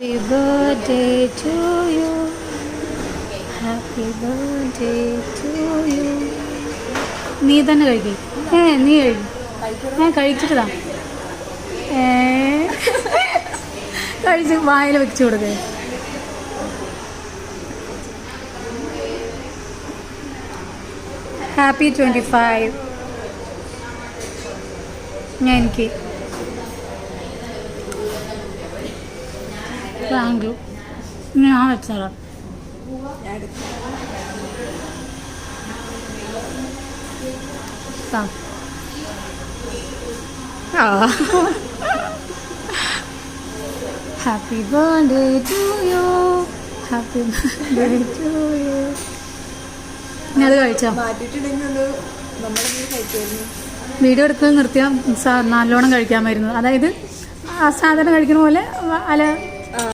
Happy birthday to you. Happy birthday to you. നീ തന്നെ കഴിക്കേ. നീ കഴിക്കും. ഞാൻ കഴിച്ചിട്ടതാ. കഴിച്ച് വായിൽ വെച്ചു കൊടുക്കേ. ഹാപ്പി 25. ഞാൻ എനിക്ക് താങ്ക് യു. ഞാൻ വെച്ചാലോ happy birthday to you. Happy birthday to you. ഞാൻ അത് കഴിച്ചോ? വീഡിയോ എടുത്ത് നിർത്തിയാൽ നല്ലോണം കഴിക്കാമായിരുന്നു. അതായത് സാധാരണ കഴിക്കുന്ന പോലെ അല്ല